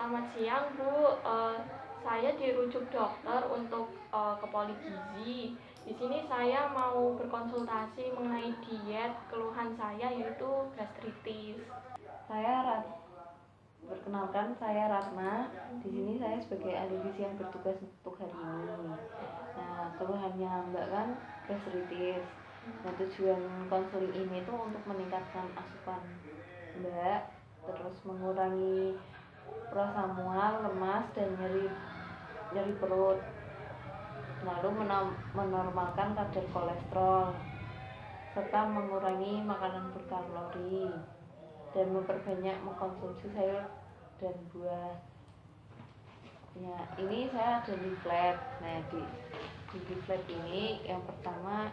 Selamat siang, Bu. Saya dirujuk dokter untuk ke poligizi. Di sini saya mau berkonsultasi mengenai diet. Keluhan saya yaitu gastritis. Perkenalkan, saya Ratna. Di sini saya sebagai ahli gizi yang bertugas untuk hari ini. Nah, keluhannya Mbak kan gastritis. Nah, tujuan konseling ini itu untuk meningkatkan asupan Mbak, terus mengurangi rasa mual, lemas, dan nyeri perut. Lalu menormalkan kadar kolesterol, serta mengurangi makanan berkalori dan memperbanyak mengkonsumsi sayur dan buah. Ya, ini saya ada leaflet. Nah, di leaflet ini yang pertama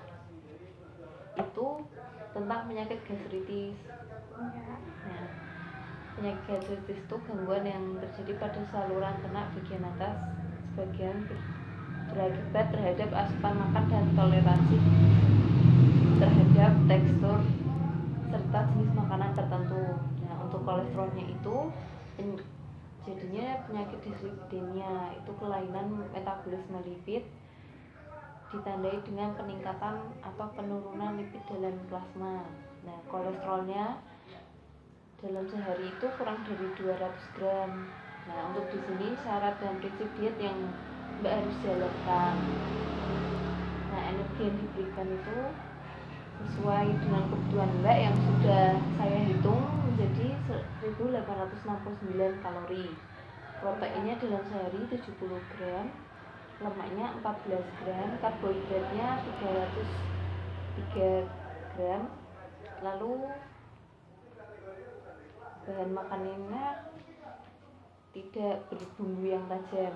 itu tentang penyakit gastritis. Nah, penyakit gastritis itu gangguan yang terjadi pada saluran ternak bagian atas sebagian berakibat terhadap asupan makan dan toleransi terhadap tekstur serta jenis makanan tertentu. Nah, untuk kolesterolnya itu jadinya penyakit dislipidemia, itu kelainan metabolisme lipid ditandai dengan peningkatan atau penurunan lipid dalam plasma. Nah, kolesterolnya dalam sehari itu kurang dari 200 gram. Nah, untuk di sini syarat dan prinsip diet yang Mbak harus jalankan. Nah, energi yang diberikan itu sesuai dengan kebutuhan Mbak yang sudah saya hitung menjadi 1869 kalori. Proteinnya dalam sehari 70 gram, lemaknya 14 gram, karbohidratnya 303 gram. Lalu bahan makanannya tidak berbumbu yang tajam.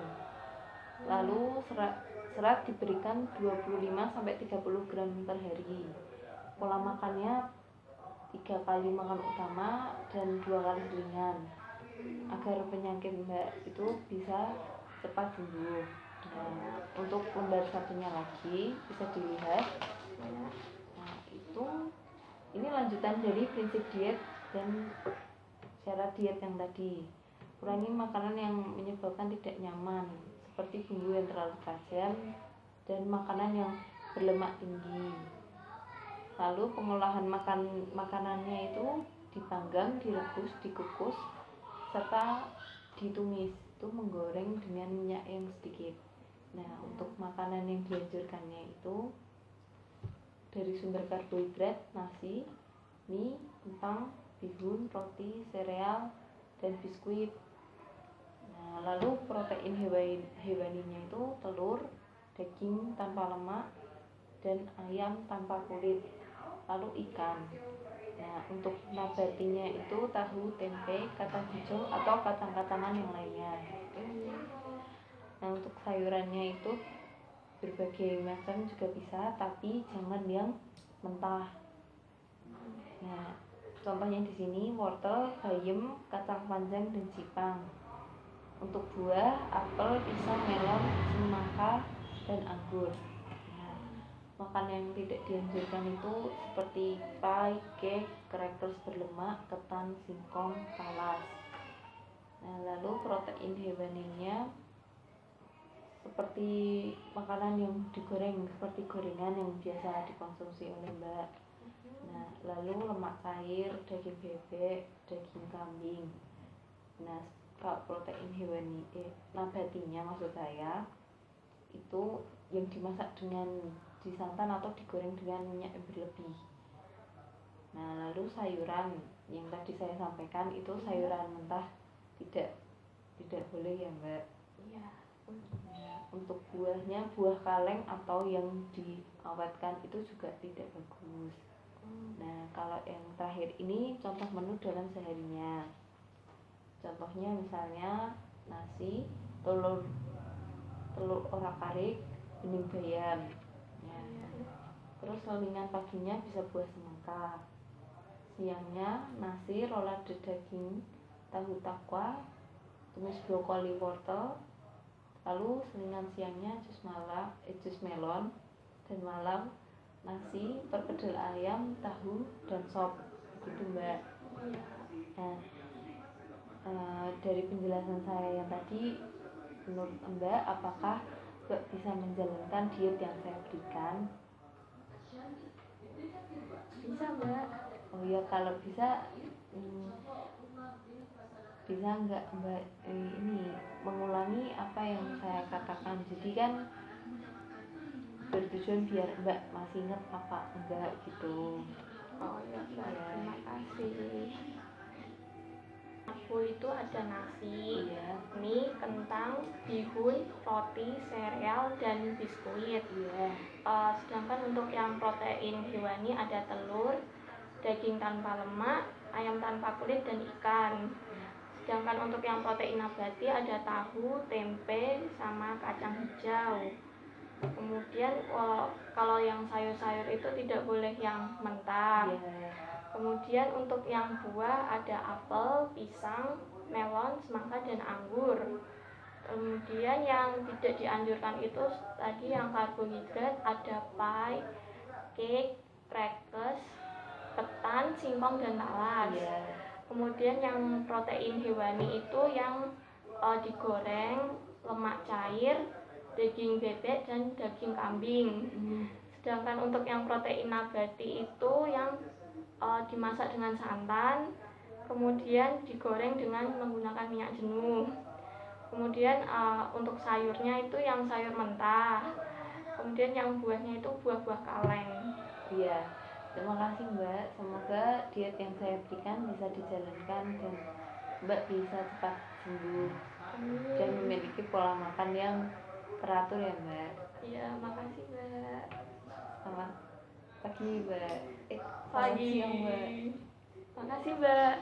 Lalu serat diberikan 25-30 gram per hari. Pola makannya 3 kali makan utama dan 2 kali ringan agar penyakit Mbak itu bisa cepat sembuh. Nah, untuk lembar satunya lagi bisa dilihat. Nah, ini lanjutan dari prinsip diet dan syarat diet yang tadi. Kurangi makanan yang menyebabkan tidak nyaman, seperti bumbu yang terlalu tajam dan makanan yang berlemak tinggi. Lalu pengolahan makanannya itu dipanggang, direbus, dikukus, serta ditumis, itu menggoreng dengan minyak yang sedikit. Nah, untuk makanan yang dianjurkannya itu dari sumber karbohidrat, nasi, mie, kentang, bihun, roti, sereal, dan biskuit. Nah, lalu protein hewaninya itu telur, daging tanpa lemak, dan ayam tanpa kulit. Lalu ikan. Nah, untuk nabatinya itu tahu, tempe, kacang hijau, atau kacang-kacangan yang lainnya. Nah, untuk sayurannya itu berbagai macam juga bisa, tapi jangan yang mentah. Nah, contohnya di sini wortel, bayam, kacang panjang, dan cipang. Untuk buah, apel, pisang, melon, semangka, dan anggur. Nah, makan yang tidak dianjurkan itu seperti pie, cake, crackers berlemak, ketan, singkong, talas. Nah, lalu protein hewaninya seperti makanan yang digoreng, seperti gorengan yang biasa dikonsumsi oleh Mbak. Nah, lalu lemak cair, daging bebek, daging kambing. Nah, kalau protein nabatinya maksud saya itu yang dimasak dengan disantan atau digoreng dengan minyak yang berlebih. Nah, lalu sayuran yang tadi saya sampaikan itu sayuran mentah tidak boleh ya Mbak. Iya. Untuk buahnya, buah kaleng atau yang diawetkan itu juga tidak bagus. Nah, kalau yang terakhir ini contoh menu dalam seharinya. Contohnya misalnya nasi, telur orak-arik, bening bayam. Ya. Terus selingan paginya bisa buah semangka. Siangnya nasi, rolade daging, tahu takwa, tumis brokoli, wortel. Lalu selingan siangnya jus melon, dan malam nasi, perkedel ayam, tahu, dan sop. Begitu Mbak. Nah, Dari penjelasan saya yang tadi, menurut Mbak, apakah Mbak bisa menjalankan diet yang saya berikan? Bisa, Mbak. Oh ya, kalau bisa, bisa nggak Mbak ini mengulangi apa yang saya katakan? Jadi kan bertujuan biar Mbak masih ingat apa enggak gitu. Oh ya, Mbak. Ya. Terima kasih. Aku itu ada nasi, Iya. mie, kentang, bihun, roti, sereal, dan biskuit. Iya. Sedangkan untuk yang protein hewani ada telur, daging tanpa lemak, ayam tanpa kulit, dan ikan. Sedangkan untuk yang protein nabati ada tahu, tempe, sama kacang hijau. Kemudian kalau yang sayur-sayur itu tidak boleh yang mentah. Iya. Kemudian untuk yang buah ada apel, pisang, melon, semangka, dan anggur. Kemudian yang tidak dianjurkan itu tadi yang karbohidrat ada pie, cake, crackers, ketan, singkong, dan talas. Iya. Kemudian yang protein hewani itu yang digoreng, lemak cair, daging bebek, dan daging kambing. Sedangkan untuk yang protein nabati itu yang dimasak dengan santan, kemudian digoreng dengan menggunakan minyak jenuh. Kemudian untuk sayurnya itu yang sayur mentah. Kemudian yang buahnya itu buah-buah kaleng. Iya. Terima kasih Mbak. Semoga diet yang saya berikan bisa dijalankan dan Mbak bisa cepat sembuh dan memiliki pola makan yang teratur ya Mbak. Iya, makasih Mbak. Selamat pagi Mbak. Selamat Pagi. siang Mbak. Makasih Mbak.